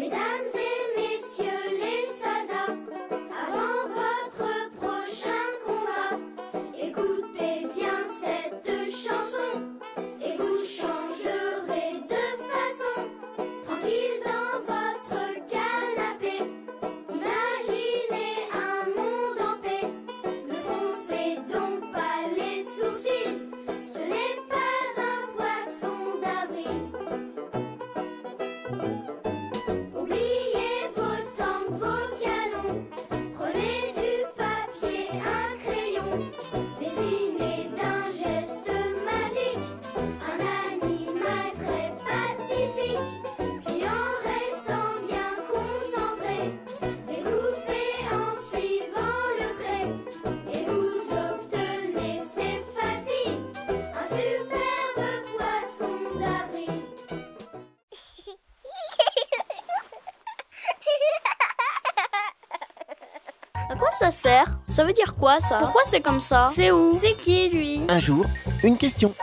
Mesdames et messieurs les soldats, avant votre prochain combat, écoutez bien cette chanson et vous changerez de façon. Tranquille dans votre canapé, imaginez un monde en paix. Ne froncez donc pas les sourcils, ce n'est pas un poisson d'avril. Oubliez vos tanks, vos canons, prenez du papier, un crayon, dessinez d'un geste magique un animal très pacifique, puis en restant bien concentré, découpez en suivant le trait, et vous obtenez, c'est facile, un superbe poisson d'avril. À quoi ça sert? Ça veut dire quoi ça? Pourquoi c'est comme ça? C'est où? C'est qui lui? Un jour, une question.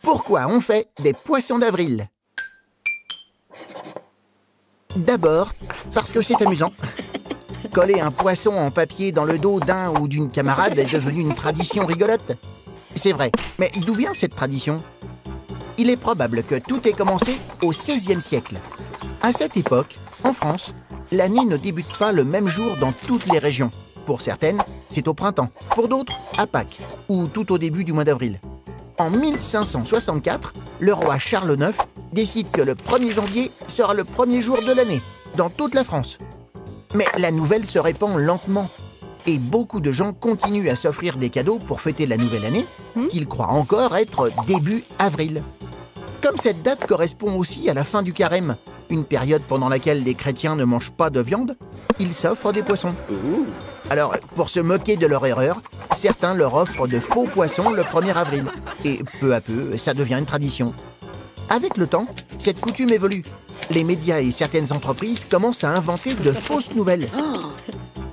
Pourquoi on fait des poissons d'avril? D'abord, parce que c'est amusant. Coller un poisson en papier dans le dos d'un ou d'une camarade est devenu une tradition rigolote. C'est vrai, mais d'où vient cette tradition? Il est probable que tout ait commencé au XVIe siècle. À cette époque, en France, l'année ne débute pas le même jour dans toutes les régions. Pour certaines, c'est au printemps. Pour d'autres, à Pâques, ou tout au début du mois d'avril. En 1564, le roi Charles IX décide que le 1er janvier sera le premier jour de l'année, dans toute la France. Mais la nouvelle se répand lentement, et beaucoup de gens continuent à s'offrir des cadeaux pour fêter la nouvelle année, qu'ils croient encore être début avril. Comme cette date correspond aussi à la fin du carême, une période pendant laquelle les chrétiens ne mangent pas de viande, ils s'offrent des poissons. Alors, pour se moquer de leur erreur, certains leur offrent de faux poissons le 1er avril. Et peu à peu, ça devient une tradition. Avec le temps, cette coutume évolue. Les médias et certaines entreprises commencent à inventer de fausses nouvelles.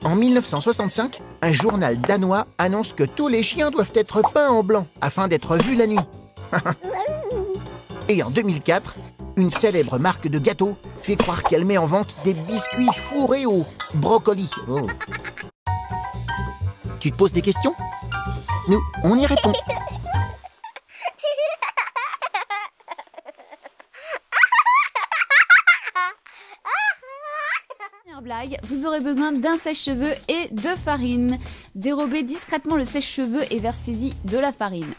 En 1965, un journal danois annonce que tous les chiens doivent être peints en blanc afin d'être vus la nuit. Et en 2004, une célèbre marque de gâteaux fait croire qu'elle met en vente des biscuits fourrés au brocoli. Oh. Tu te poses des questions? Nous, on y répond. Première blague, vous aurez besoin d'un sèche-cheveux et de farine. Dérobez discrètement le sèche-cheveux et versez-y de la farine.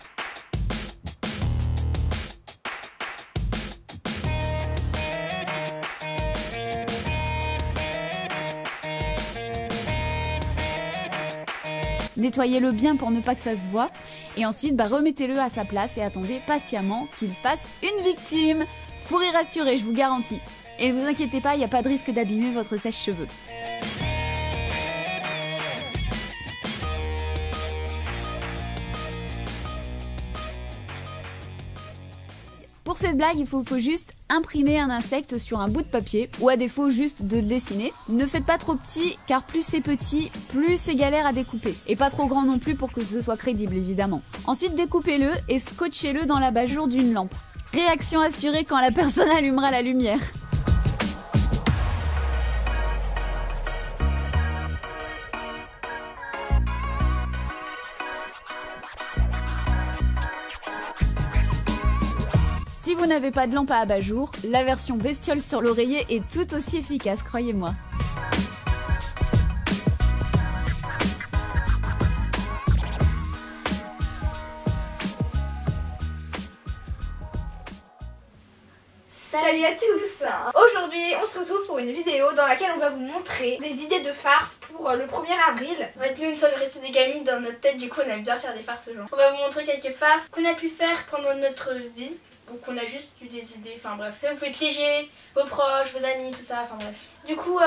Nettoyez-le bien pour ne pas que ça se voie. Et ensuite, remettez-le à sa place et attendez patiemment qu'il fasse une victime. Fou rire assuré, je vous garantis. Et ne vous inquiétez pas, il n'y a pas de risque d'abîmer votre sèche-cheveux. Pour cette blague, il faut juste imprimer un insecte sur un bout de papier, ou à défaut juste de le dessiner. Ne faites pas trop petit, car plus c'est petit, plus c'est galère à découper. Et pas trop grand non plus pour que ce soit crédible, évidemment. Ensuite, découpez-le et scotchez-le dans l'abat-jour d'une lampe. Réaction assurée quand la personne allumera la lumière. Si vous n'avez pas de lampe à abat-jour, la version bestiole sur l'oreiller est tout aussi efficace, croyez-moi. Salut à tous! Aujourd'hui, on se retrouve pour une vidéo dans laquelle on va vous montrer des idées de farces pour le 1er avril. En fait, nous, nous sommes restés des gamines dans notre tête, du coup, on aime bien faire des farces aux gens. On va vous montrer quelques farces qu'on a pu faire pendant notre vie, ou qu'on a juste eu des idées, enfin bref. Vous pouvez piéger vos proches, vos amis, tout ça, enfin bref. Du coup,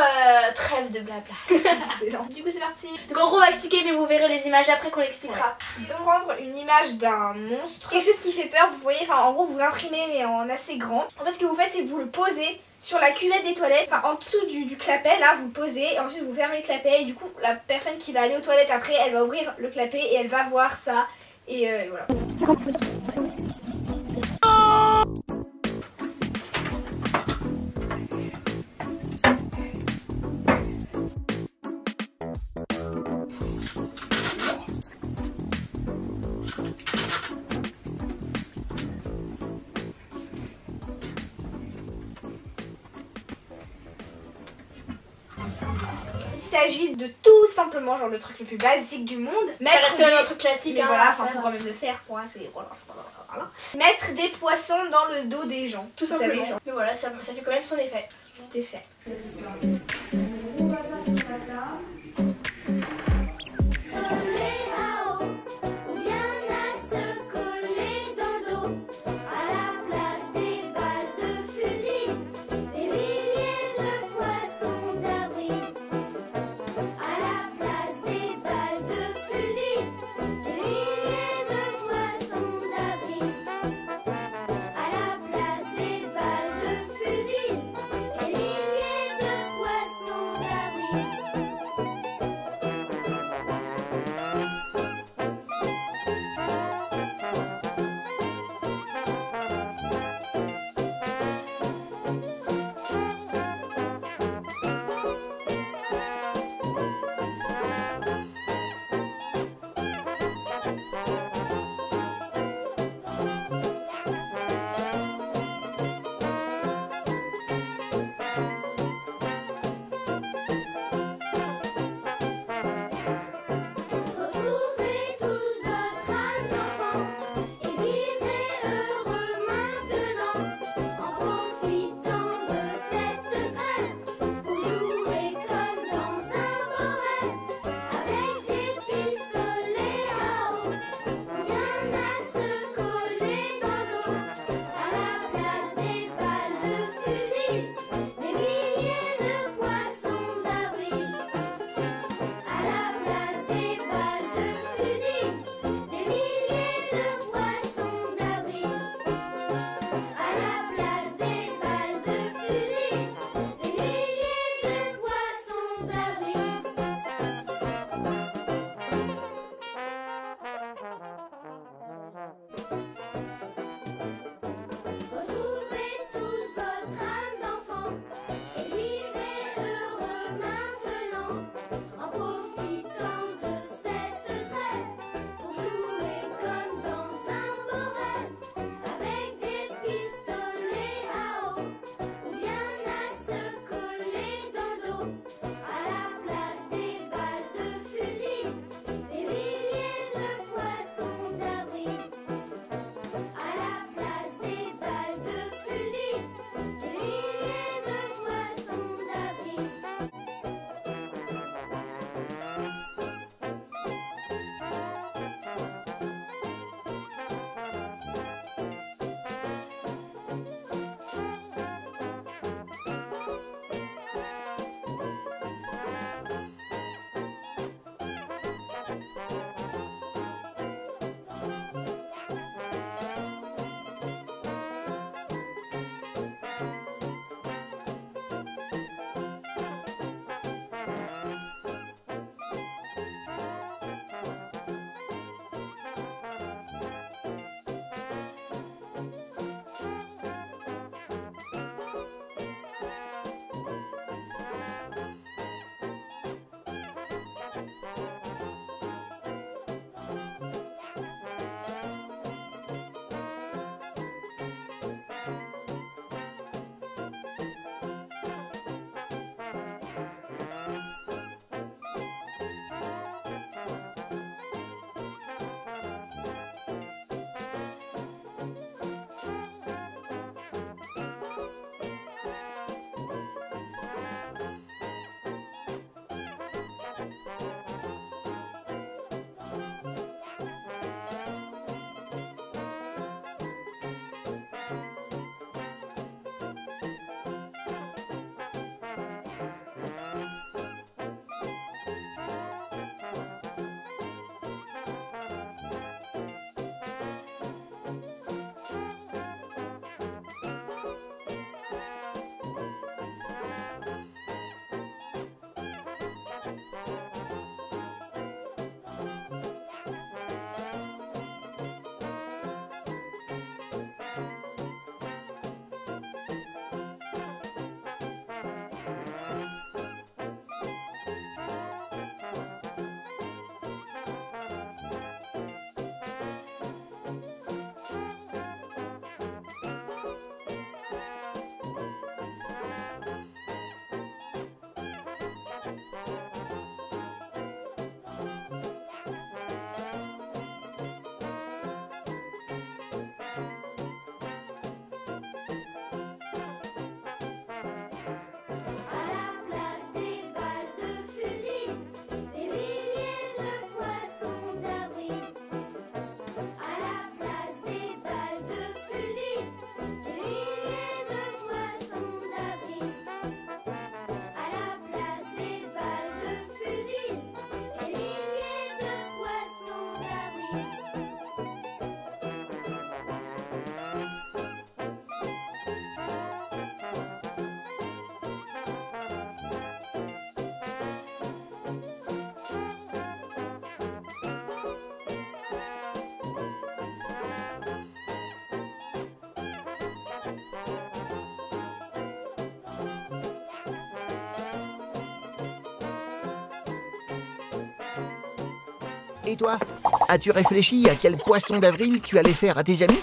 trêve de blabla. Excellent. Du coup, c'est parti. Donc en gros, on va expliquer, mais vous verrez les images après qu'on l'expliquera. Ouais. Donc prendre une image d'un monstre, quelque chose qui fait peur, vous voyez, enfin en gros, vous l'imprimez mais en assez grand. En fait, ce que vous faites, c'est que vous le posez sur la cuvette des toilettes, enfin en dessous du clapet, là, vous le posez, et ensuite vous fermez le clapet, et du coup, la personne qui va aller aux toilettes après, elle va ouvrir le clapet et elle va voir ça, et voilà. Il s'agit de tout simplement, genre le truc le plus basique du monde. Ça reste quand même un truc classique. Mais hein, voilà, à enfin faire. faut quand même le faire quoi. C'est voilà. Mettre des poissons dans le dos des gens. Tout Vous savez, simplement. genre. Mais voilà, ça fait quand même son effet. Son petit effet. Coller à eau, ou bien à se coller dans le dos. À la place des balles de fusil, des milliers de poissons d'abri. À la place des balles de fusil, des milliers de poissons d'abri. À la place des balles de fusil, des milliers de poissons Et toi, as-tu réfléchi à quel poisson d'avril tu allais faire à tes amis?